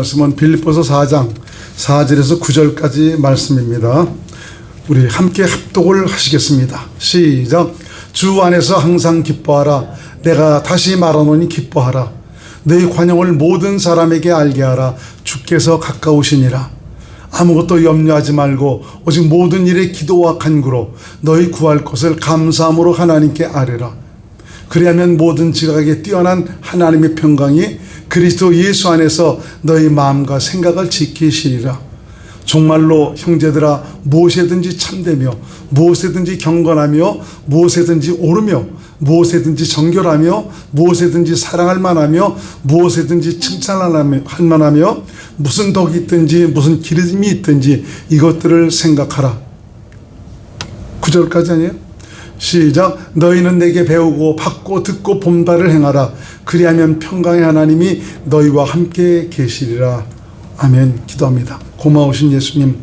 말씀은 빌립보서 4장 4절에서 9절까지 말씀입니다. 우리 함께 합독을 하시겠습니다. 시작. 주 안에서 항상 기뻐하라. 내가 다시 말하노니 기뻐하라. 너희 관용을 모든 사람에게 알게 하라. 주께서 가까우시니라. 아무것도 염려하지 말고 오직 모든 일에 기도와 간구로 너희 구할 것을 감사함으로 하나님께 아뢰라. 그리하면 모든 지각에 뛰어난 하나님의 평강이 그리스도 예수 안에서 너희 마음과 생각을 지키시리라. 정말로 형제들아, 무엇에든지 참되며 무엇에든지 경건하며 무엇에든지 옳으며 무엇에든지 정결하며 무엇에든지 사랑할 만하며 무엇에든지 칭찬할 만하며 무슨 덕이 있든지 무슨 기름이 있든지 이것들을 생각하라. 9절까지 아니에요? 시작. 너희는 내게 배우고 받고 듣고 본바를 행하라. 그리하면 평강의 하나님이 너희와 함께 계시리라. 아멘. 기도합니다. 고마우신 예수님,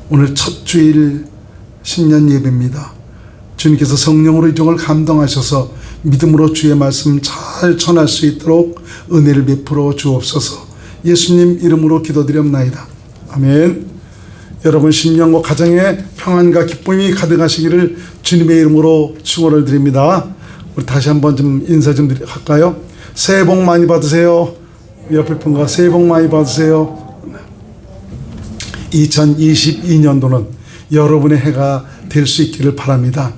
오늘 첫 주일 신년 예배입니다. 주님께서 성령으로 이 종을 감동하셔서 믿음으로 주의 말씀 잘 전할 수 있도록 은혜를 베풀어 주옵소서. 예수님 이름으로 기도드렸나이다. 아멘. 여러분 신년과 가정에 평안과 기쁨이 가득하시기를 주님의 이름으로 축원을 드립니다. 우리 다시 한번 좀 인사 좀 할까요? 새해 복 많이 받으세요. 옆에 분과 새해 복 많이 받으세요. 2022년도는 여러분의 해가 될 수 있기를 바랍니다.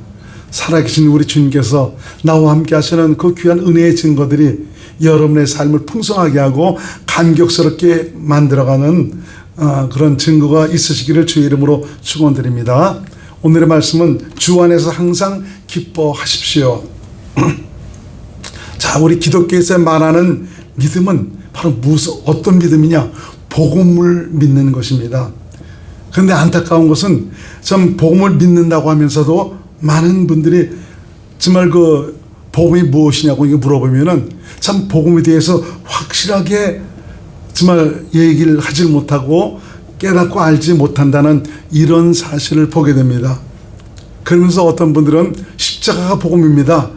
살아계신 우리 주님께서 나와 함께 하시는 그 귀한 은혜의 증거들이 여러분의 삶을 풍성하게 하고 감격스럽게 만들어가는 그런 증거가 있으시기를 주의 이름으로 축원드립니다. 오늘의 말씀은 주 안에서 항상 기뻐하십시오. 자, 우리 기독교에서 말하는 믿음은 바로 어떤 믿음이냐? 복음을 믿는 것입니다. 그런데 안타까운 것은 참 복음을 믿는다고 하면서도 많은 분들이 정말 그 복음이 무엇이냐고 물어보면은 참 복음에 대해서 확실하게 정말 얘기를 하지 못하고 깨닫고 알지 못한다는 이런 사실을 보게 됩니다. 그러면서 어떤 분들은 십자가가 복음입니다.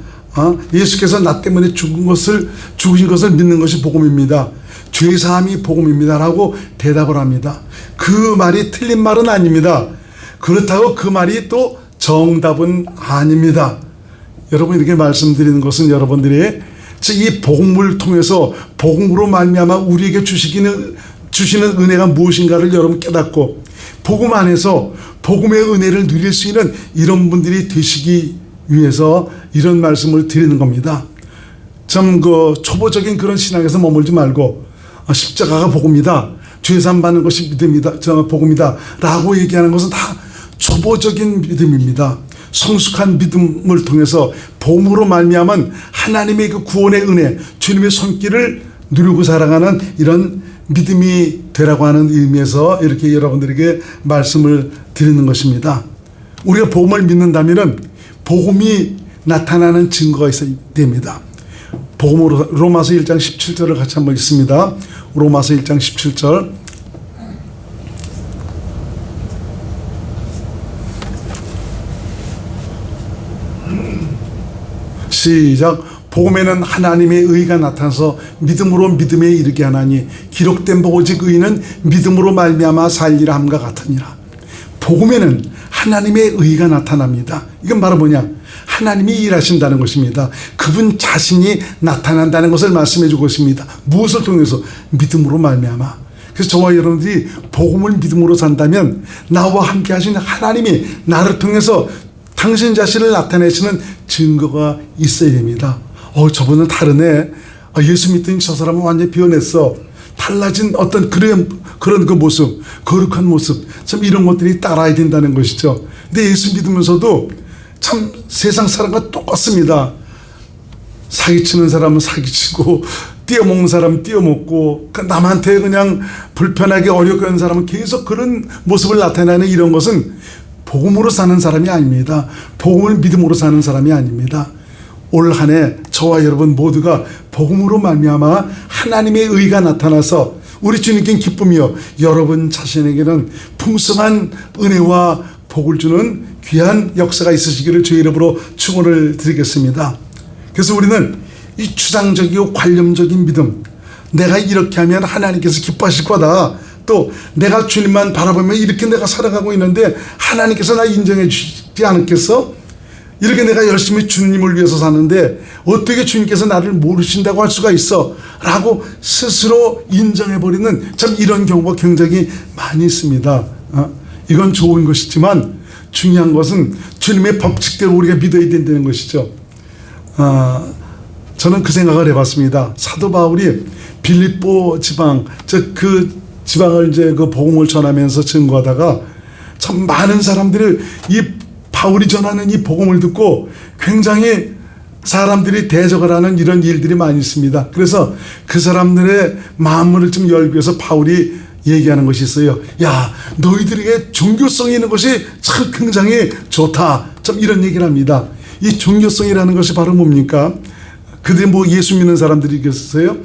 예수께서 나 때문에 죽으신 것을 믿는 것이 복음입니다. 죄사함이 복음입니다 라고 대답을 합니다. 그 말이 틀린 말은 아닙니다. 그렇다고 그 말이 또 정답은 아닙니다. 여러분, 이렇게 말씀드리는 것은 여러분들이 이 복음을 통해서 복음으로 말미암아 우리에게 주시는 은혜가 무엇인가를 여러분 깨닫고 복음 안에서 복음의 은혜를 누릴 수 있는 이런 분들이 되시기 위해서 이런 말씀을 드리는 겁니다. 참 그 초보적인 그런 신앙에서 머물지 말고 십자가가 복음이다, 죄사함 받는 것이 믿음이다, 복음이다 라고 얘기하는 것은 다 초보적인 믿음입니다. 성숙한 믿음을 통해서 복음으로 말미암은 하나님의 그 구원의 은혜, 주님의 손길을 누리고 살아가는 이런 믿음이 되라고 하는 의미에서 이렇게 여러분들에게 말씀을 드리는 것입니다. 우리가 복음을 믿는다면 복음이 나타나는 증거가 있어야 됩니다. 복음으로 로마서 1장 17절을 같이 한번 읽습니다. 로마서 1장 17절. 시작. 복음에는 하나님의 의가 나타나서 믿음으로 믿음에 이르게 하나니 기록된 바 오직 의는 믿음으로 말미암아 살리라 함과 같으니라. 복음에는 하나님의 의가 나타납니다. 이건 바로 뭐냐? 하나님이 일하신다는 것입니다. 그분 자신이 나타난다는 것을 말씀해 주고 있습니다. 무엇을 통해서? 믿음으로 말미암아. 그래서 저와 여러분들이 복음을 믿음으로 산다면 나와 함께 하시는 하나님이 나를 통해서 당신 자신을 나타내시는 증거가 있어야 됩니다. 저분은 다르네. 예수 믿더니 저 사람은 완전히 변했어. 달라진 어떤 그런 그 모습, 거룩한 모습, 참 이런 것들이 따라야 된다는 것이죠. 근데 예수 믿으면서도 참 세상 사람과 똑같습니다. 사기치는 사람은 사기치고 띄어먹는 사람은 띄어먹고 남한테 그냥 불편하게 어렵게 하는 사람은 계속 그런 모습을 나타내는 이런 것은 복음으로 사는 사람이 아닙니다. 복음을 믿음으로 사는 사람이 아닙니다. 올 한 해 저와 여러분 모두가 복음으로 말미암아 하나님의 의가 나타나서 우리 주님께 기쁨이요 여러분 자신에게는 풍성한 은혜와 복을 주는 귀한 역사가 있으시기를 주의 이름으로 축원을 드리겠습니다. 그래서 우리는 이 추상적이고 관념적인 믿음, 내가 이렇게 하면 하나님께서 기뻐하실 거다. 또 내가 주님만 바라보면 이렇게 내가 살아가고 있는데 하나님께서 나 인정해 주지 않겠어? 이렇게 내가 열심히 주님을 위해서 사는데 어떻게 주님께서 나를 모르신다고 할 수가 있어? 라고 스스로 인정해버리는 참 이런 경우가 굉장히 많이 있습니다. 이건 좋은 것이지만 중요한 것은 주님의 법칙대로 우리가 믿어야 된다는 것이죠. 저는 그 생각을 해봤습니다. 사도 바울이 빌립보 지방, 그 지방을 이제 그 복음을 전하면서 증거하다가 참 많은 사람들이 이 바울이 전하는 이 복음을 듣고 굉장히 사람들이 대적을 하는 이런 일들이 많이 있습니다. 그래서 그 사람들의 마음을 좀 열기 위해서 바울이 얘기하는 것이 있어요. 야, 너희들에게 종교성이 있는 것이 참 굉장히 좋다. 참 이런 얘기를 합니다. 이 종교성이라는 것이 바로 뭡니까? 그들이 뭐 예수 믿는 사람들이겠어요?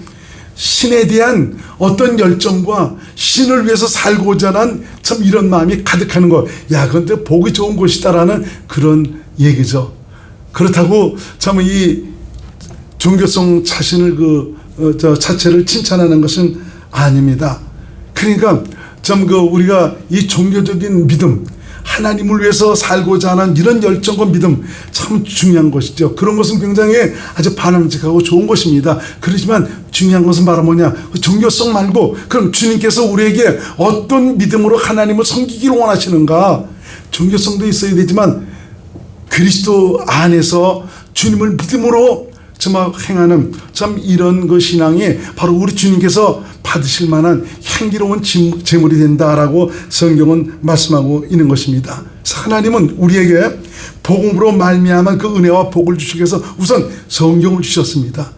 신에 대한 어떤 열정과 신을 위해서 살고자 하는 참 이런 마음이 가득하는 것. 야, 근데 보기 좋은 것이다라는 그런 얘기죠. 그렇다고 참 이 종교성 자신을 자체를 칭찬하는 것은 아닙니다. 그러니까 참 우리가 이 종교적인 믿음, 하나님을 위해서 살고자 하는 이런 열정과 믿음 참 중요한 것이죠. 그런 것은 굉장히 아주 바람직하고 좋은 것입니다. 그렇지만 중요한 것은 바로 뭐냐? 종교성 말고 그럼 주님께서 우리에게 어떤 믿음으로 하나님을 섬기기를 원하시는가? 종교성도 있어야 되지만 그리스도 안에서 주님을 믿음으로 정말 행하는 참 이런 그 신앙이 바로 우리 주님께서 받으실 만한 향기로운 제물이 된다라고 성경은 말씀하고 있는 것입니다. 그래서 하나님은 우리에게 복음으로 말미암아 그 은혜와 복을 주시기 위해서 우선 성경을 주셨습니다.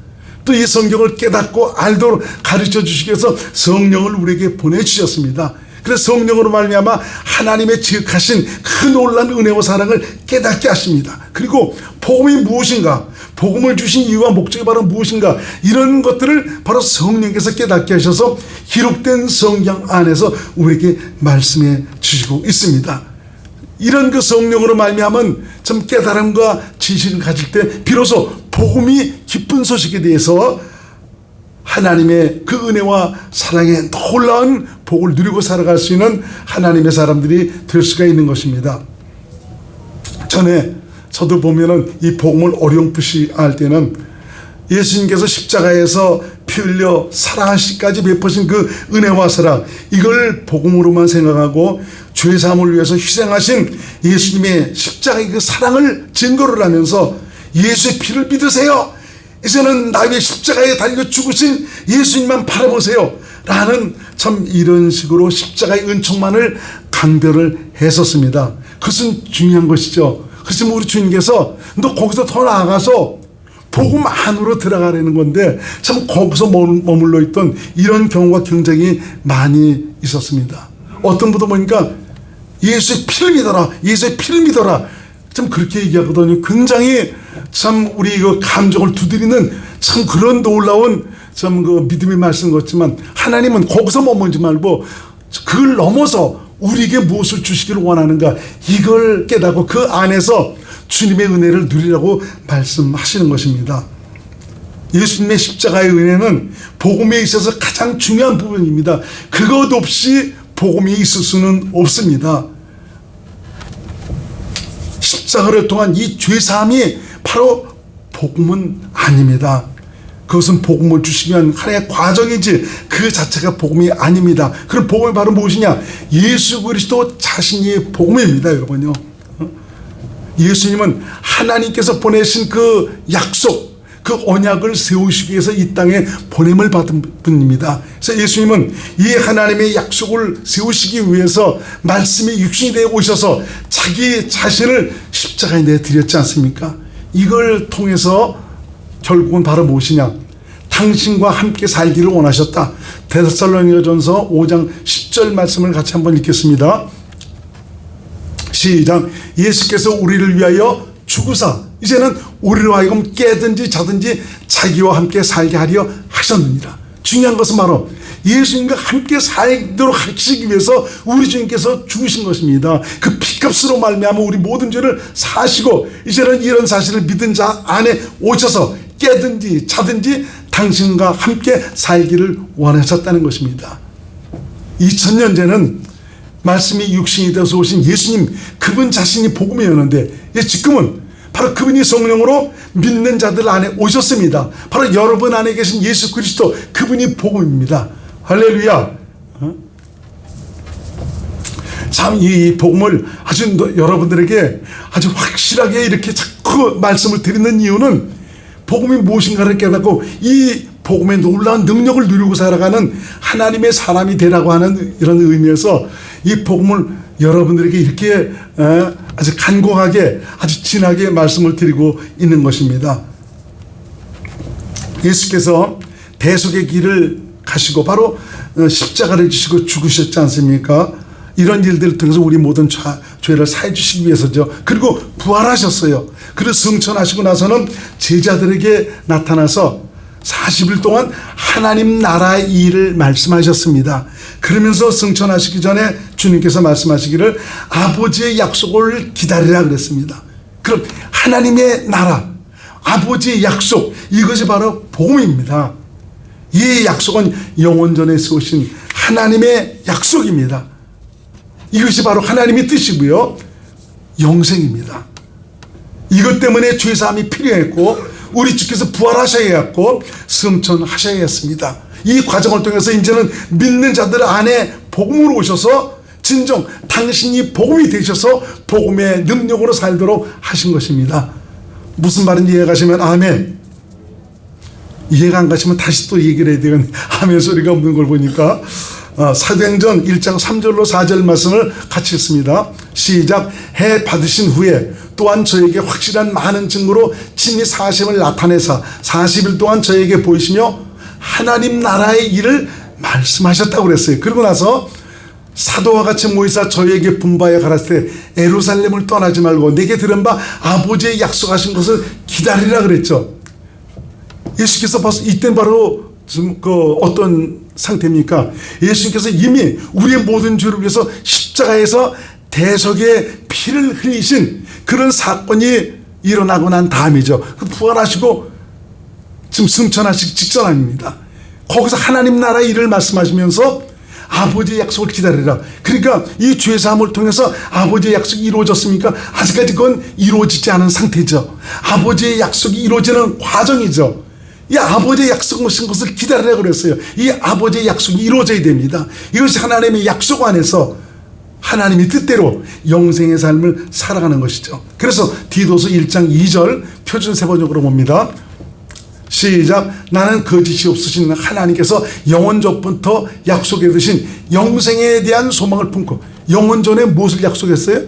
또 이 성경을 깨닫고 알도록 가르쳐 주시기 위해서 성령을 우리에게 보내주셨습니다. 그래서 성령으로 말미암아 하나님의 지극하신 그 놀라운 은혜와 사랑을 깨닫게 하십니다. 그리고 복음이 무엇인가, 복음을 주신 이유와 목적이 바로 무엇인가, 이런 것들을 바로 성령께서 깨닫게 하셔서 기록된 성경 안에서 우리에게 말씀해 주시고 있습니다. 이런 그 성령으로 말미암은 참 깨달음과 지식을 가질 때 비로소 복음이 기쁜 소식에 대해서 하나님의 그 은혜와 사랑의 놀라운 복을 누리고 살아갈 수 있는 하나님의 사람들이 될 수가 있는 것입니다. 전에 저도 보면은 이 복음을 어렴풋이 알 때는 예수님께서 십자가에서 피 흘려 사랑하시기까지 베푸신 그 은혜와 사랑, 이걸 복음으로만 생각하고 죄 사함을 위해서 희생하신 예수님의 십자가의 그 사랑을 증거를 하면서 예수의 피를 믿으세요. 이제는 나의 십자가에 달려 죽으신 예수님만 바라보세요. 라는 참 이런 식으로 십자가의 은총만을 강별을 했었습니다. 그것은 중요한 것이죠. 그렇지만 우리 주님께서 너 거기서 더 나아가서 복음 안으로 들어가려는 건데 참 거기서 머물러 있던 이런 경우가 굉장히 많이 있었습니다. 어떤 분도 보니까 예수의 피를 믿어라, 예수의 피를 믿어라, 참 그렇게 얘기하거든요. 굉장히 참 우리 그 감정을 두드리는 참 그런 놀라운 참 그 믿음의 말씀 같지만 하나님은 거기서 머물지 말고 그걸 넘어서 우리에게 무엇을 주시기를 원하는가, 이걸 깨닫고 그 안에서 주님의 은혜를 누리라고 말씀하시는 것입니다. 예수님의 십자가의 은혜는 복음에 있어서 가장 중요한 부분입니다. 그것 없이 복음이 있을 수는 없습니다. 십자가를 통한 이 죄사함이 바로 복음은 아닙니다. 그것은 복음을 주시기 위한 하나의 과정이지 그 자체가 복음이 아닙니다. 그럼 복음이 바로 무엇이냐? 예수 그리스도 자신이 복음입니다, 여러분요. 예수님은 하나님께서 보내신 그 약속, 그 언약을 세우시기 위해서 이 땅에 보냄을 받은 분입니다. 그래서 예수님은 이 하나님의 약속을 세우시기 위해서 말씀이 육신이 되어 오셔서 자기 자신을 십자가에 내드렸지 않습니까? 이걸 통해서 결국은 바로 무엇이냐? 당신과 함께 살기를 원하셨다. 데살로니가전서 5장 10절 말씀을 같이 한번 읽겠습니다. 시작. 예수께서 우리를 위하여 죽으사 이제는 우리로 하여금 깨든지 자든지 자기와 함께 살게 하려 하셨느니라. 중요한 것은 바로 예수님과 함께 살도록 하시기 위해서 우리 주님께서 죽으신 것입니다. 그 피값으로 말미암아 우리 모든 죄를 사시고 이제는 이런 사실을 믿은 자 안에 오셔서 깨든지 자든지 당신과 함께 살기를 원하셨다는 것입니다. 2000년 전에는 말씀이 육신이 되어서 오신 예수님, 그분 자신이 복음이었는데 지금은 바로 그분이 성령으로 믿는 자들 안에 오셨습니다. 바로 여러분 안에 계신 예수 그리스도, 그분이 복음입니다. 할렐루야. 참 이 복음을 아주 여러분들에게 아주 확실하게 이렇게 자꾸 말씀을 드리는 이유는 복음이 무엇인가를 깨닫고 이 복음의 놀라운 능력을 누리고 살아가는 하나님의 사람이 되라고 하는 이런 의미에서 이 복음을 여러분들에게 이렇게 아주 간곡하게 아주 진하게 말씀을 드리고 있는 것입니다. 예수께서 대속의 길을 가시고 바로 십자가를 지시고 죽으셨지 않습니까? 이런 일들을 통해서 우리 모든 죄를 사해 주시기 위해서죠. 그리고 부활하셨어요. 그리고 승천하시고 나서는 제자들에게 나타나서 40일 동안 하나님 나라의 일을 말씀하셨습니다. 그러면서 승천하시기 전에 주님께서 말씀하시기를 아버지의 약속을 기다리라 그랬습니다. 그럼 하나님의 나라, 아버지의 약속, 이것이 바로 복음입니다. 이 약속은 영원전에 세우신 하나님의 약속입니다. 이것이 바로 하나님의 뜻이고요, 영생입니다. 이것 때문에 죄사함이 필요했고 우리 주께서 부활하셔야 했고 승천하셔야 했습니다. 이 과정을 통해서 이제는 믿는 자들 안에 복음으로 오셔서 진정 당신이 복음이 되셔서 복음의 능력으로 살도록 하신 것입니다. 무슨 말인지 이해가 가시면 아멘. 이해가 안 가시면 다시 또 얘기를 해야 되겠네. 아멘 소리가 없는 걸 보니까. 사도행전 1장 3절로 4절 말씀을 같이 읽습니다. 시작. 해 받으신 후에 또한 저에게 확실한 많은 증거로 친히 사심을 나타내사 40일 동안 저에게 보이시며 하나님 나라의 일을 말씀하셨다고 그랬어요. 그러고 나서 사도와 같이 모이사 저에게 분바에 가라사대 예루살렘을 떠나지 말고 내게 들은 바 아버지의 약속하신 것을 기다리라 그랬죠. 예수께서 벌써 이때는 바로 지금 어떤 상태입니까? 예수님께서 이미 우리의 모든 죄를 위해서 십자가에서 대속의 피를 흘리신 그런 사건이 일어나고 난 다음이죠. 부활하시고 지금 승천하시기 직전 아닙니다. 거기서 하나님 나라의 일을 말씀하시면서 아버지의 약속을 기다리라. 그러니까 이 죄사함을 통해서 아버지의 약속이 이루어졌습니까? 아직까지 그건 이루어지지 않은 상태죠. 아버지의 약속이 이루어지는 과정이죠. 이 아버지의 약속하신 것을 기다리라고 그랬어요. 이 아버지의 약속이 이루어져야 됩니다. 이것이 하나님의 약속 안에서 하나님의 뜻대로 영생의 삶을 살아가는 것이죠. 그래서 디도서 1장 2절 표준 세번역으로 봅니다. 시작. 나는 거짓이 없으신 하나님께서 영원전부터 약속해 두신 영생에 대한 소망을 품고, 영원전에 무엇을 약속했어요?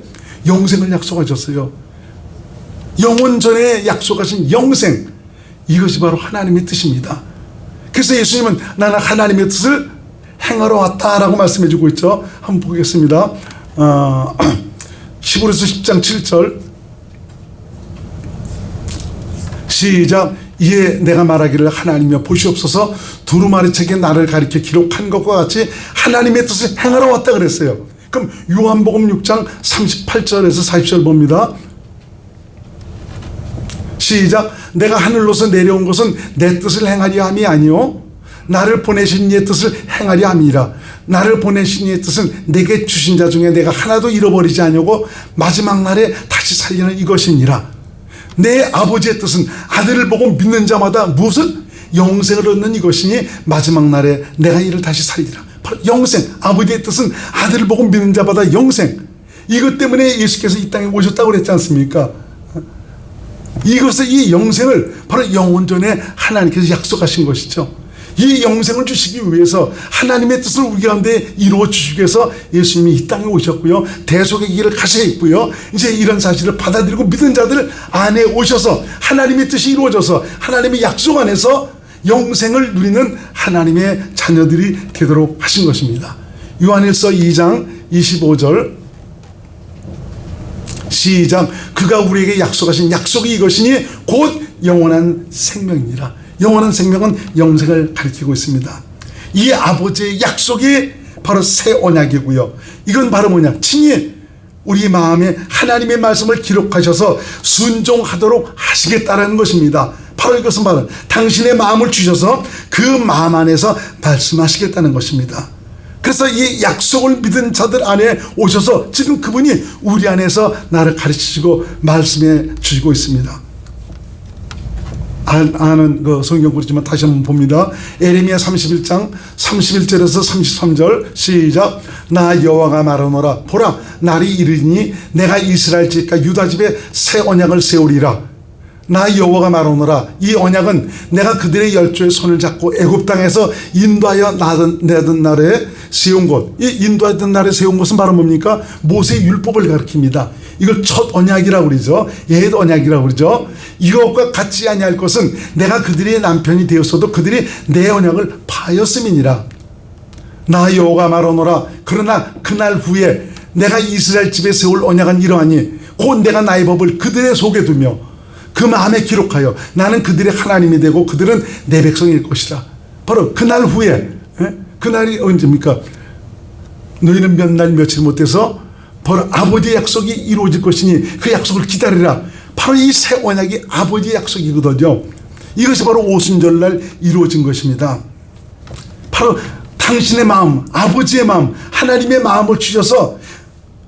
영생을 약속하셨어요. 영원전에 약속하신 영생, 이것이 바로 하나님의 뜻입니다. 그래서 예수님은 나는 하나님의 뜻을 행하러 왔다라고 말씀해 주고 있죠. 한번 보겠습니다. 히브리서 10장 7절 시작. 이에 내가 말하기를 하나님이여 보시옵소서 두루마리 책에 나를 가리켜 기록한 것과 같이 하나님의 뜻을 행하러 왔다 그랬어요. 그럼 요한복음 6장 38절에서 40절 봅니다. 시작. 내가 하늘로서 내려온 것은 내 뜻을 행하려 함이 아니요 나를 보내신 이의 뜻을 행하려 함이라. 나를 보내신 이의 뜻은 내게 주신 자 중에 내가 하나도 잃어버리지 아니하고 마지막 날에 다시 살리는 이것이니라. 내 아버지의 뜻은 아들을 보고 믿는 자마다 무엇을? 영생을 얻는 이것이니 마지막 날에 내가 이를 다시 살리라. 바로 영생. 아버지의 뜻은 아들을 보고 믿는 자마다 영생. 이것 때문에 예수께서 이 땅에 오셨다고 그랬지 않습니까? 이것을, 이 영생을 바로 영원전에 하나님께서 약속하신 것이죠. 이 영생을 주시기 위해서 하나님의 뜻을 우리 가운데 이루어 주시기 위해서 예수님이 이 땅에 오셨고요, 대속의 길을 가셔야 했고요, 이제 이런 사실을 받아들이고 믿은 자들 안에 오셔서 하나님의 뜻이 이루어져서 하나님의 약속 안에서 영생을 누리는 하나님의 자녀들이 되도록 하신 것입니다. 요한일서 2장 25절 시작. 그가 우리에게 약속하신 약속이 이것이니 곧 영원한 생명이니라. 영원한 생명은 영생을 가리키고 있습니다. 이 아버지의 약속이 바로 새 언약이고요. 이건 바로 뭐냐? 친히 우리 마음에 하나님의 말씀을 기록하셔서 순종하도록 하시겠다는 것입니다. 바로 이것은 바로 당신의 마음을 주셔서 그 마음 안에서 말씀하시겠다는 것입니다. 그래서 이 약속을 믿은 자들 안에 오셔서 지금 그분이 우리 안에서 나를 가르치시고 말씀해 주시고 있습니다. 아는 그 성경구리지만 다시 한번 봅니다. 에레미야 31장 31절에서 33절 시작. 나 여호와가 말하노라 보라 날이 이르니 내가 이스라엘 집과 유다 집에 새 언약을 세우리라. 나 여호와가 말하노라 이 언약은 내가 그들의 열조의 손을 잡고 애굽 땅에서 인도하여 내던 날에 세운 곳. 이 인도하던 날에 세운 곳은 바로 뭡니까? 모세의 율법을 가리킵니다. 이걸 첫 언약이라고 그러죠. 옛 언약이라고 그러죠. 이것과 같지 아니할 것은 내가 그들의 남편이 되었어도 그들이 내 언약을 파였음이니라. 나 여호와가 말하노라 그러나 그날 후에 내가 이스라엘 집에 세울 언약은 이러하니 곧 내가 나의 법을 그들의 속에 두며 그 마음에 기록하여 나는 그들의 하나님이 되고 그들은 내 백성일 것이다. 바로 그날 후에, 그날이 언제입니까? 너희는 몇 날 며칠 못해서 바로 아버지의 약속이 이루어질 것이니 그 약속을 기다리라. 바로 이 새 언약이 아버지의 약속이거든요. 이것이 바로 오순절날 이루어진 것입니다. 바로 당신의 마음, 아버지의 마음, 하나님의 마음을 주셔서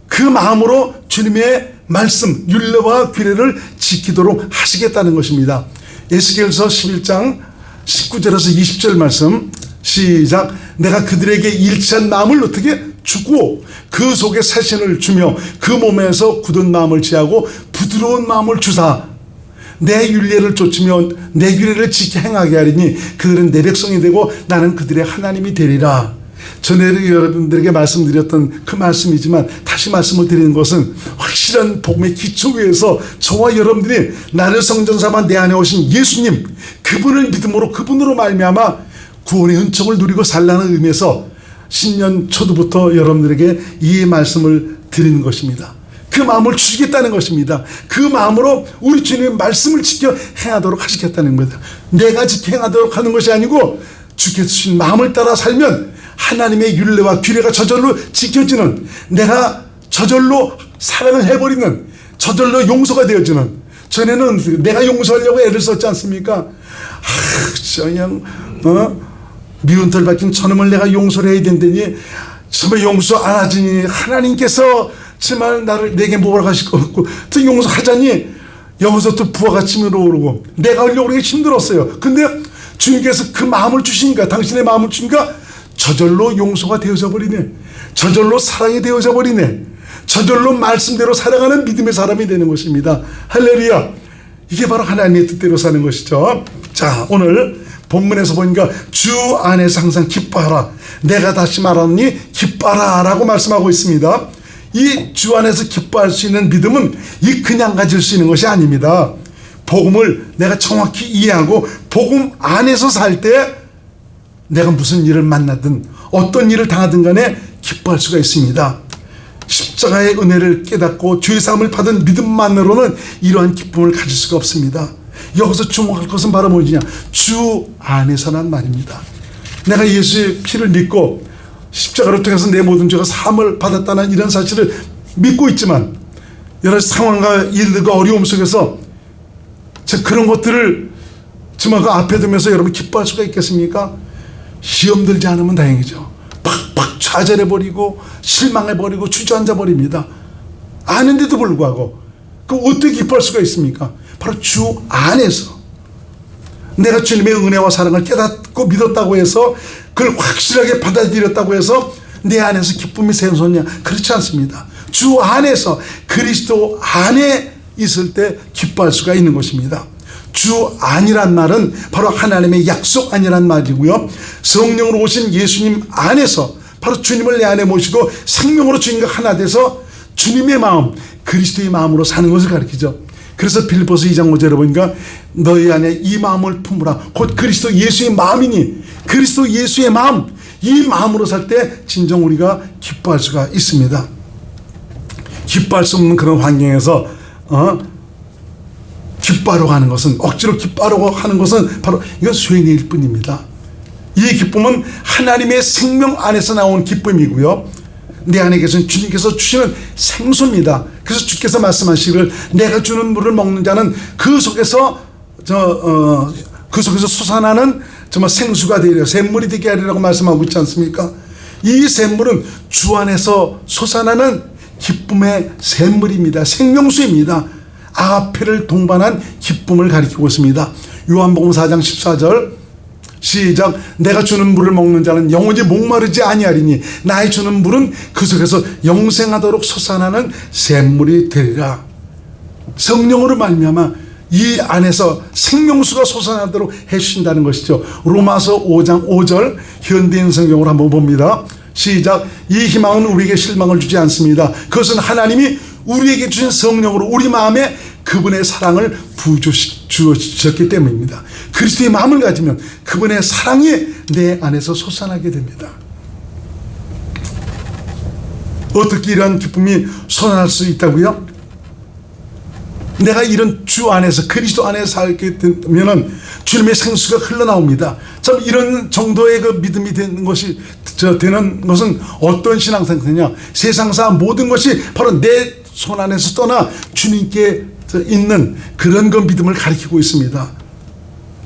그 마음으로 주님의 말씀, 율례와 규례를 지키도록 하시겠다는 것입니다. 에스겔서 11장 19절에서 20절 말씀 시작. 내가 그들에게 일치한 마음을 어떻게 주고 그 속에 새신을 주며 그 몸에서 굳은 마음을 제하고 부드러운 마음을 주사 내 율례를 좇으며 내 규례를 지켜 행하게 하리니 그들은 내 백성이 되고 나는 그들의 하나님이 되리라. 전에 여러분들에게 말씀드렸던 그 말씀이지만 다시 말씀을 드리는 것은 확실한 복음의 기초 위에서 저와 여러분들이 나를 성전 삼아 내 안에 오신 예수님 그분을 믿음으로 그분으로 말미암아 구원의 은총을 누리고 살라는 의미에서 신년 초도부터 여러분들에게 이 말씀을 드리는 것입니다. 그 마음을 주시겠다는 것입니다. 그 마음으로 우리 주님의 말씀을 지켜 행하도록 하시겠다는 겁니다. 내가 지켜 행하도록 하는 것이 아니고 주께서 주신 마음을 따라 살면 하나님의 율례와 규례가 저절로 지켜지는, 내가 저절로 사랑을 해버리는, 저절로 용서가 되어지는. 전에는 내가 용서하려고 애를 썼지 않습니까? 그냥 미운 털 박힌 저놈을 내가 용서를 해야 된다니 정말 용서 안 하지니 하나님께서 정말 내게 몰아가실 것 같고 또 용서하자니 여기서 또 부하가 치밀어 오르고 내가 하려고 그러기 힘들었어요. 근데 주님께서 그 마음을 주시니까, 당신의 마음을 주니까 저절로 용서가 되어져 버리네. 저절로 사랑이 되어져 버리네. 저절로 말씀대로 살아가는 믿음의 사람이 되는 것입니다. 할렐루야. 이게 바로 하나님의 뜻대로 사는 것이죠. 자, 오늘 본문에서 보니까 주 안에서 항상 기뻐하라. 내가 다시 말하노니 기뻐하라 라고 말씀하고 있습니다. 이 주 안에서 기뻐할 수 있는 믿음은 이 그냥 가질 수 있는 것이 아닙니다. 복음을 내가 정확히 이해하고 복음 안에서 살 때 내가 무슨 일을 만나든 어떤 일을 당하든 간에 기뻐할 수가 있습니다. 십자가의 은혜를 깨닫고 죄 사함을 받은 믿음만으로는 이러한 기쁨을 가질 수가 없습니다. 여기서 주목할 것은 바로 뭐냐? 주 안에서란 말입니다. 내가 예수의 피를 믿고 십자가를 통해서 내 모든 죄가 사함을 받았다는 이런 사실을 믿고 있지만 여러 상황과 일들과 어려움 속에서 그런 것들을 정말 그 앞에 두면서 여러분 기뻐할 수가 있겠습니까? 시험 들지 않으면 다행이죠. 팍팍 좌절해버리고 실망해버리고 주저앉아버립니다. 아는데도 불구하고 그 어떻게 기뻐할 수가 있습니까? 바로 주 안에서 내가 주님의 은혜와 사랑을 깨닫고 믿었다고 해서 그걸 확실하게 받아들였다고 해서 내 안에서 기쁨이 샘솟냐? 그렇지 않습니다. 주 안에서 그리스도 안에 있을 때 기뻐할 수가 있는 것입니다. 주 안이란 말은 바로 하나님의 약속 안이란 말이고요. 성령으로 오신 예수님 안에서 바로 주님을 내 안에 모시고 생명으로 주님과 하나 돼서 주님의 마음, 그리스도의 마음으로 사는 것을 가리키죠. 그래서 빌립보서 2장 5절에 보니까 너희 안에 이 마음을 품으라. 곧 그리스도 예수의 마음이니 그리스도 예수의 마음, 이 마음으로 살 때 진정 우리가 기뻐할 수가 있습니다. 기뻐할 수 없는 그런 환경에서 기뻐하려고 하는 것은, 억지로 기뻐하려고 하는 것은 바로 이건 쇠뇌일 뿐입니다. 이 기쁨은 하나님의 생명 안에서 나온 기쁨이고요. 내 안에 계신 주님께서 주시는 생수입니다. 그래서 주께서 말씀하시기를 내가 주는 물을 먹는 자는 그 속에서 그 속에서 솟아나는 정말 생수가 되리라, 샘물이 되게 하리라고 말씀하고 있지 않습니까? 이 샘물은 주 안에서 솟아나는 기쁨의 샘물입니다. 생명수입니다. 아가페를 동반한 기쁨을 가리키고 있습니다. 요한복음 4장 14절 시작. 내가 주는 물을 먹는 자는 영원히 목마르지 아니하리니 나의 주는 물은 그 속에서 영생하도록 솟아나는 샘물이 되리라. 성령으로 말미암아 이 안에서 생명수가 솟아나도록 해주신다는 것이죠. 로마서 5장 5절 현대인 성경으로 한번 봅니다. 시작. 이 희망은 우리에게 실망을 주지 않습니다. 그것은 하나님이 우리에게 주신 성령으로 우리 마음에 그분의 사랑을 부어주셨기 때문입니다. 그리스도의 마음을 가지면 그분의 사랑이 내 안에서 솟아나게 됩니다. 어떻게 이런 기쁨이 솟아날 수 있다고요? 내가 이런 주 안에서 그리스도 안에서 살게 되면 주님의 생수가 흘러나옵니다. 참 이런 정도의 그 믿음이 되는 것은 어떤 신앙 상태냐? 세상사 모든 것이 바로 내 손 안에서 떠나 주님께 있는 그런 그 믿음을 가리키고 있습니다.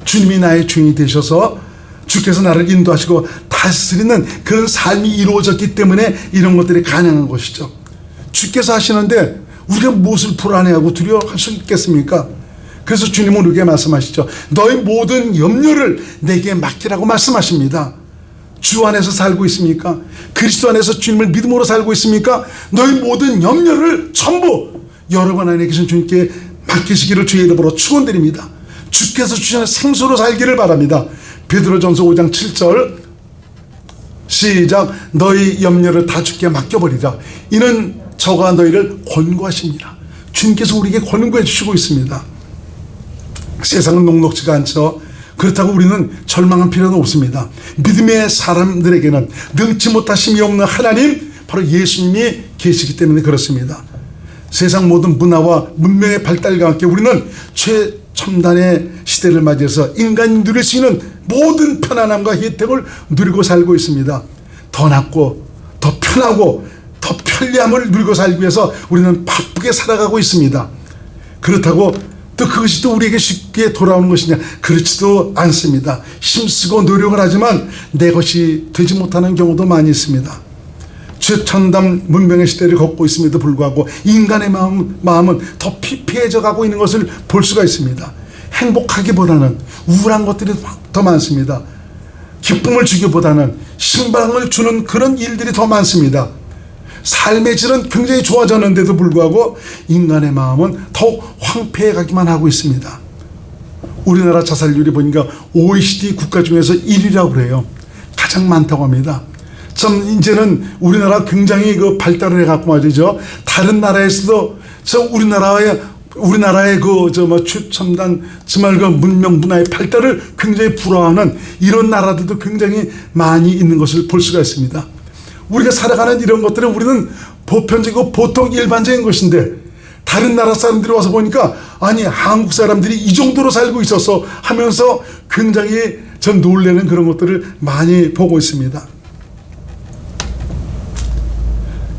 주님이 나의 주인이 되셔서 주께서 나를 인도하시고 다스리는 그런 삶이 이루어졌기 때문에 이런 것들이 가능한 것이죠. 주께서 하시는데 우리가 무엇을 불안해하고 두려워할 수 있겠습니까? 그래서 주님은 우리에게 말씀하시죠. 너희 모든 염려를 내게 맡기라고 말씀하십니다. 주 안에서 살고 있습니까? 그리스도 안에서 주님을 믿음으로 살고 있습니까? 너희 모든 염려를 전부 여러분 안에 계신 주님께 맡기시기를 주의 이름으로 축원드립니다. 주께서 주시는 생수로 살기를 바랍니다. 베드로전서 5장 7절 시작. 너희 염려를 다 주께 맡겨버리라. 이는 저가 너희를 권고하십니다. 주님께서 우리에게 권고해 주시고 있습니다. 세상은 녹록지가 않죠. 그렇다고 우리는 절망할 필요는 없습니다. 믿음의 사람들에게는 능치 못하심이 없는 하나님, 바로 예수님이 계시기 때문에 그렇습니다. 세상 모든 문화와 문명의 발달과 함께 우리는 최첨단의 시대를 맞이해서 인간이 누릴 수 있는 모든 편안함과 혜택을 누리고 살고 있습니다. 더 낫고 더 편하고 더 편리함을 누리고 살기 위해서 우리는 바쁘게 살아가고 있습니다. 그렇다고 또 그것이 또 우리에게 쉽게 돌아오는 것이냐? 그렇지도 않습니다. 힘쓰고 노력을 하지만 내 것이 되지 못하는 경우도 많이 있습니다. 최첨단 문명의 시대를 걷고 있음에도 불구하고 인간의 마음은 더 피폐해져 가고 있는 것을 볼 수가 있습니다. 행복하기보다는 우울한 것들이 더 많습니다. 기쁨을 주기보다는 신방을 주는 그런 일들이 더 많습니다. 삶의 질은 굉장히 좋아졌는데도 불구하고 인간의 마음은 더욱 황폐해 가기만 하고 있습니다. 우리나라 자살률이 보니까 OECD 국가 중에서 1위라고 그래요. 가장 많다고 합니다. 참 이제는 우리나라 굉장히 그 발달을 해갖고 말이죠. 다른 나라에서도 우리나라의 최첨단 정말 그 문명 문화의 발달을 굉장히 부러워하는 이런 나라들도 굉장히 많이 있는 것을 볼 수가 있습니다. 우리가 살아가는 이런 것들은 우리는 보편적이고 보통 일반적인 것인데 다른 나라 사람들이 와서 보니까 아니 한국 사람들이 이 정도로 살고 있어서 하면서 굉장히 전 놀라는 그런 것들을 많이 보고 있습니다.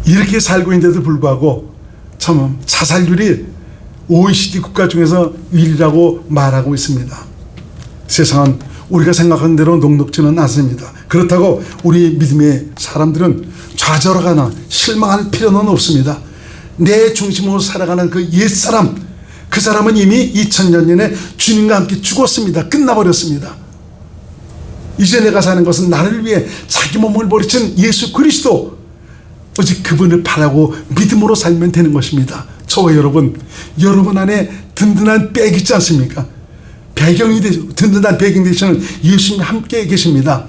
이렇게 살고 있는데도 불구하고 참 자살률이 OECD 국가 중에서 1위라고 말하고 있습니다. 세상은 우리가 생각한 대로 녹록지는 않습니다. 그렇다고 우리 믿음의 사람들은 좌절하거나 실망할 필요는 없습니다. 내 중심으로 살아가는 그 옛사람, 그 사람은 이미 2000년 전에 주님과 함께 죽었습니다. 끝나버렸습니다. 이제 내가 사는 것은 나를 위해 자기 몸을 버리신 예수 그리스도, 오직 그분을 바라고 믿음으로 살면 되는 것입니다. 저와 여러분 안에 든든한 백 있지 않습니까? 든든한 배경이 되시는 예수님이 함께 계십니다.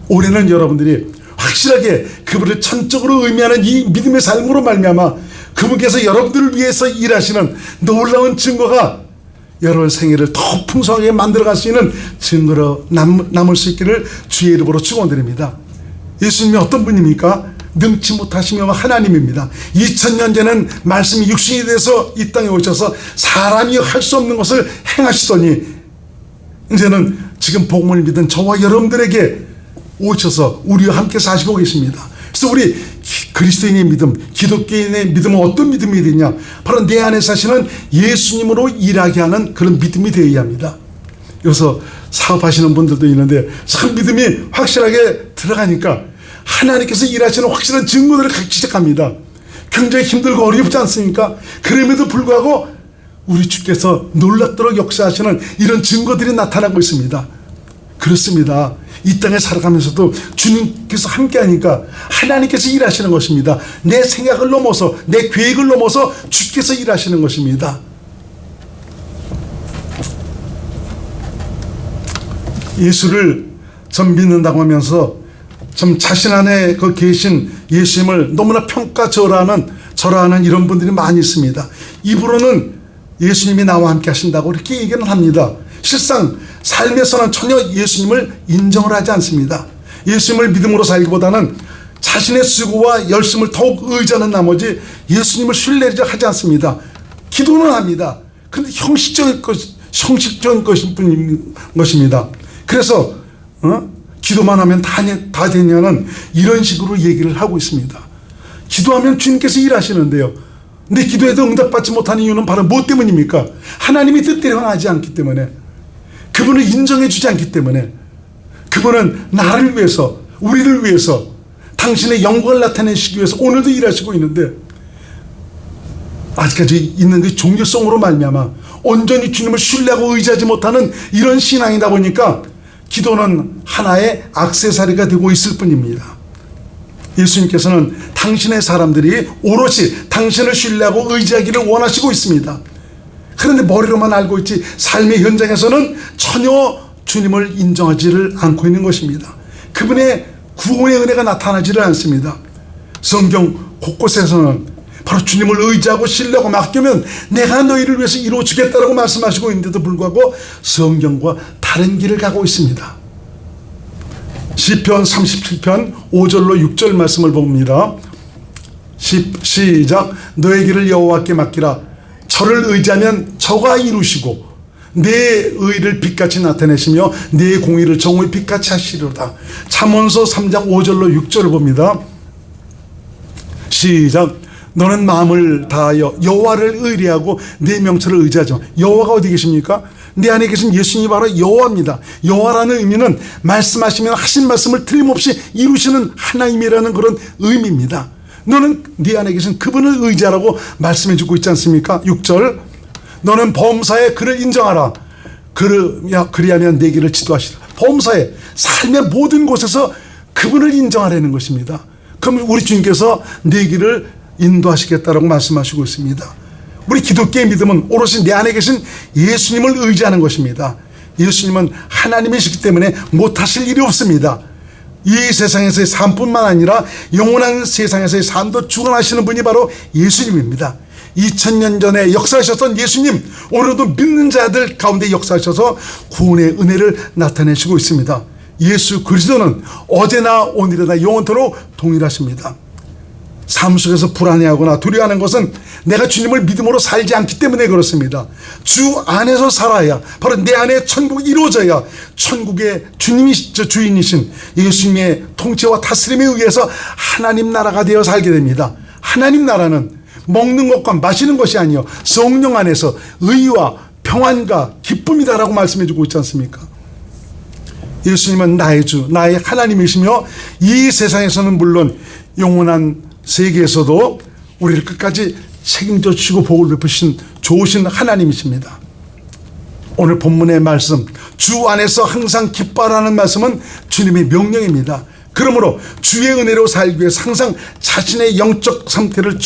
올해는 여러분들이 확실하게 그분을 전적으로 의미하는 이 믿음의 삶으로 말미암아 그분께서 여러분들을 위해서 일하시는 놀라운 증거가 여러분 생애를 더 풍성하게 만들어갈 수 있는 증거로 남을 수 있기를 주의 이름으로 축원드립니다. 예수님이 어떤 분입니까? 능치 못하시며 하나님입니다. 2000년 전에는 말씀이 육신이 돼서 이 땅에 오셔서 사람이 할 수 없는 것을 행하시더니 이제는 지금 복음을 믿은 저와 여러분들에게 오셔서 우리와 함께 사시고 계십니다. 그래서 우리 그리스도인의 믿음, 기독교인의 믿음은 어떤 믿음이 되냐? 바로 내 안에 사시는 예수님으로 일하게 하는 그런 믿음이 되어야 합니다. 여기서 사업하시는 분들도 있는데 참 믿음이 확실하게 들어가니까 하나님께서 일하시는 확실한 증거들을 갖기 시작합니다. 굉장히 힘들고 어렵지 않습니까? 그럼에도 불구하고 우리 주께서 놀랍도록 역사하시는 이런 증거들이 나타나고 있습니다. 그렇습니다. 이 땅에 살아가면서도 주님께서 함께하니까 하나님께서 일하시는 것입니다. 내 생각을 넘어서, 내 계획을 넘어서 주께서 일하시는 것입니다. 예수를 좀 믿는다고 하면서 좀 자신 안에 그 계신 예수님을 너무나 절하하는 이런 분들이 많이 있습니다. 입으로는 예수님이 나와 함께 하신다고 이렇게 얘기는 합니다. 실상 삶에서는 전혀 예수님을 인정을 하지 않습니다. 예수님을 믿음으로 살기보다는 자신의 수고와 열심을 더욱 의지하는 나머지 예수님을 신뢰하지 않습니다. 기도는 합니다. 그런데 형식적인 것입니다. 그래서 기도만 하면 다 되냐는 이런 식으로 얘기를 하고 있습니다. 기도하면 주님께서 일하시는데요. 내 기도에도 응답받지 못하는 이유는 바로 무엇 때문입니까? 하나님이 뜻대로 하지 않기 때문에, 그분을 인정해 주지 않기 때문에, 그분은 나를 위해서, 우리를 위해서 당신의 영광을 나타내시기 위해서 오늘도 일하시고 있는데, 아직까지 있는 그 종교성으로 말미암아 온전히 주님을 신뢰하고 의지하지 못하는 이런 신앙이다 보니까 기도는 하나의 액세서리가 되고 있을 뿐입니다. 예수님께서는 당신의 사람들이 오롯이 당신을 신뢰하고 의지하기를 원하시고 있습니다. 그런데 머리로만 알고 있지 삶의 현장에서는 전혀 주님을 인정하지를 않고 있는 것입니다. 그분의 구원의 은혜가 나타나지를 않습니다. 성경 곳곳에서는 바로 주님을 의지하고 신뢰하고 맡기면 내가 너희를 위해서 이루어주겠다라고 말씀하시고 있는데도 불구하고 성경과 다른 길을 가고 있습니다. 시편 37편 5절로 6절 말씀을 봅니다. 시작. 너의 길을 여호와께 맡기라. 저를 의지하면 저가 이루시고 내 의를 빛같이 나타내시며 내 공의를 정오의 빛같이 하시리로다. 잠언서 3장 5절로 6절을 봅니다. 시작. 너는 마음을 다하여 여호와를 의뢰하고 내 명철을 의지하지 마. 여호와가 어디 계십니까? 내 안에 계신 예수님이 바로 여호와입니다. 여호와라는 의미는 말씀하시면 하신 말씀을 틀림없이 이루시는 하나님이라는 그런 의미입니다. 너는 네 안에 계신 그분을 의지하라고 말씀해주고 있지 않습니까? 6절. 너는 범사에 그를 인정하라. 그리하면 내 길을 지도하시라. 범사에, 삶의 모든 곳에서 그분을 인정하라는 것입니다. 그럼 우리 주님께서 내 길을 인도하시겠다라고 말씀하시고 있습니다. 우리 기독교의 믿음은 오롯이 내 안에 계신 예수님을 의지하는 것입니다. 예수님은 하나님이시기 때문에 못하실 일이 없습니다. 이 세상에서의 삶뿐만 아니라 영원한 세상에서의 삶도 주관하시는 분이 바로 예수님입니다. 2000년 전에 역사하셨던 예수님, 오늘도 믿는 자들 가운데 역사하셔서 구원의 은혜를 나타내시고 있습니다. 예수 그리스도는 어제나 오늘이나 영원토록 동일하십니다. 삶 속에서 불안해하거나 두려워하는 것은 내가 주님을 믿음으로 살지 않기 때문에 그렇습니다. 주 안에서 살아야, 바로 내 안에 천국이 이루어져야 천국의 주인이신 예수님의 통치와 다스림에 의해서 하나님 나라가 되어 살게 됩니다. 하나님 나라는 먹는 것과 마시는 것이 아니요 성령 안에서 의와 평안과 기쁨이다라고 말씀해주고 있지 않습니까? 예수님은 나의 주, 나의 하나님이시며 이 세상에서는 물론 영원한 세계에서도 우리를 끝까지 책임져 주시고 복을 베푸신 좋으신 하나님이십니다. 오늘 본문의 말씀, 주 안에서 항상 기뻐하라는 말씀은 주님의 명령입니다. 그러므로 주의 은혜로 살기 위해서 항상 자신의 영적 상태를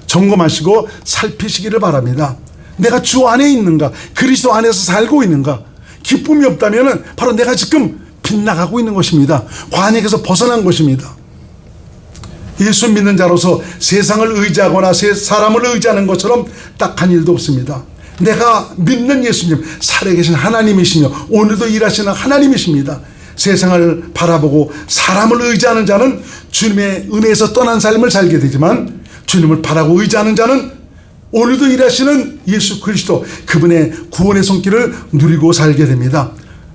점검하시고 살피시기를 바랍니다. 내가 주 안에 있는가? 그리스도 안에서 살고 있는가? 기쁨이 없다면 바로 내가 지금 빗나가고 있는 것입니다. 관역에서 벗어난 것입니다. 예수 믿는 자로서 세상을 의지하거나 사람을 의지하는 것처럼 딱한 일도 없습니다. 내가 믿는 예수님, 살아계신 하나님이시며 오늘도 일하시는 하나님이십니다. 세상을 바라보고 사람을 의지하는 자는 주님의 은혜에서 떠난 삶을 살게 되지만, 주님을 바라고 의지하는 자는 오늘도 일하시는 예수 그리스도, 그분의 구원의 손길을 누리고 살게 됩니다.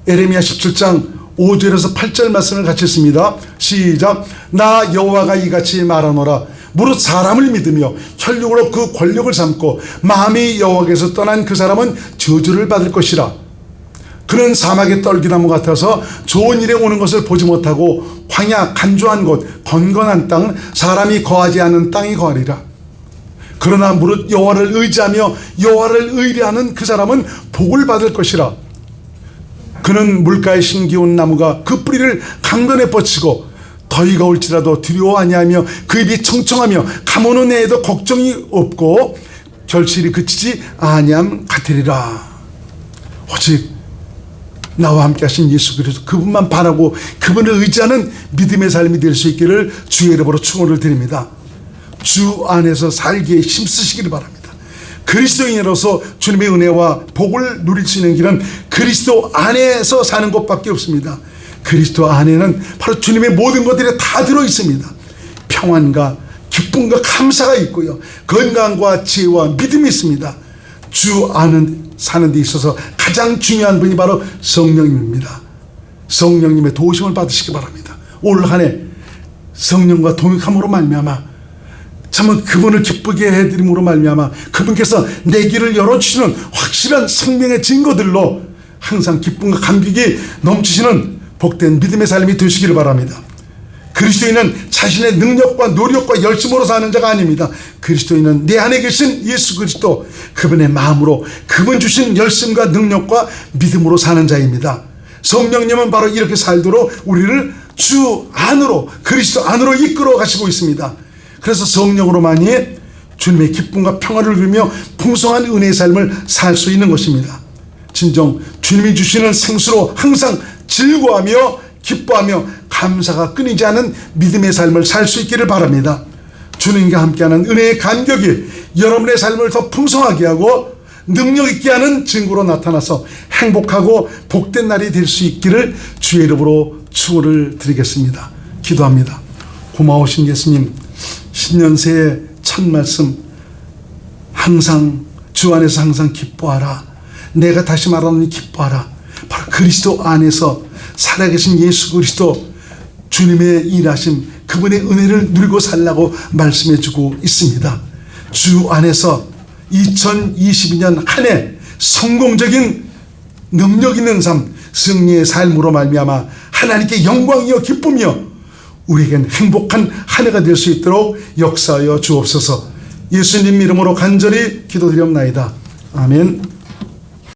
에레미야 17장 5절에서 8절 말씀을 같이 했습니다. 시작. 나 여호와가 이같이 말하노라. 무릇 사람을 믿으며 혈육으로 그 권력을 삼고 마음이 여호와께서 떠난 그 사람은 저주를 받을 것이라. 그런 사막의 떨기나무 같아서 좋은 일에 오는 것을 보지 못하고 광야 간조한 곳 건건한 땅 사람이 거하지 않는 땅이 거하리라. 그러나 무릇 여호와를 의지하며 여호와를 의뢰하는 그 사람은 복을 받을 것이라. 그는 물가에 심기운 나무가 그 뿌리를 강변에 뻗치고 더위가 올지라도 두려워 아니하며 그 입이 청청하며 가뭄은 해에도 걱정이 없고 결실이 그치지 아니함 같으리라. 오직 나와 함께 하신 예수 그리스도 그분만 바라고 그분을 의지하는 믿음의 삶이 될 수 있기를 주의 이름으로 축원을 드립니다. 주 안에서 살기에 힘쓰시기를 바랍니다. 그리스도인으로서 주님의 은혜와 복을 누릴 수 있는 길은 그리스도 안에서 사는 것밖에 없습니다. 그리스도 안에는 바로 주님의 모든 것들이 다 들어있습니다. 평안과 기쁨과 감사가 있고요, 건강과 지혜와 믿음이 있습니다. 주 안은 사는 데 있어서 가장 중요한 분이 바로 성령님입니다. 성령님의 도우심을 받으시기 바랍니다. 올 한 해 성령과 동역함으로 말미암아 참 그분을 기쁘게 해드림으로 말미암아 그분께서 내 길을 열어주시는 확실한 생명의 증거들로 항상 기쁨과 감격이 넘치시는 복된 믿음의 삶이 되시기를 바랍니다. 그리스도인은 자신의 능력과 노력과 열심으로 사는 자가 아닙니다. 그리스도인은 내 안에 계신 예수 그리스도 그분의 마음으로 그분 주신 열심과 능력과 믿음으로 사는 자입니다. 성령님은 바로 이렇게 살도록 우리를 주 안으로 그리스도 안으로 이끌어 가시고 있습니다. 그래서 성령으로만이 주님의 기쁨과 평화를 누리며 풍성한 은혜의 삶을 살 수 있는 것입니다. 진정 주님이 주시는 생수로 항상 즐거워하며 기뻐하며 감사가 끊이지 않은 믿음의 삶을 살 수 있기를 바랍니다. 주님과 함께하는 은혜의 감격이 여러분의 삶을 더 풍성하게 하고 능력 있게 하는 증거로 나타나서 행복하고 복된 날이 될 수 있기를 주의 이름으로 축원을 드리겠습니다. 기도합니다. 고마우신 예수님, 신년 새해 첫 말씀 항상 주 안에서 항상 기뻐하라. 내가 다시 말하노니 기뻐하라. 바로 그리스도 안에서 살아계신 예수 그리스도 주님의 일하심 그분의 은혜를 누리고 살라고 말씀해 주고 있습니다. 주 안에서 2022년 한 해 성공적인 능력 있는 삶 승리의 삶으로 말미암아 하나님께 영광이요 기쁨이요 우리에겐 행복한 한 해가 될 수 있도록 역사하여 주옵소서. 예수님 이름으로 간절히 기도드리옵나이다. 아멘.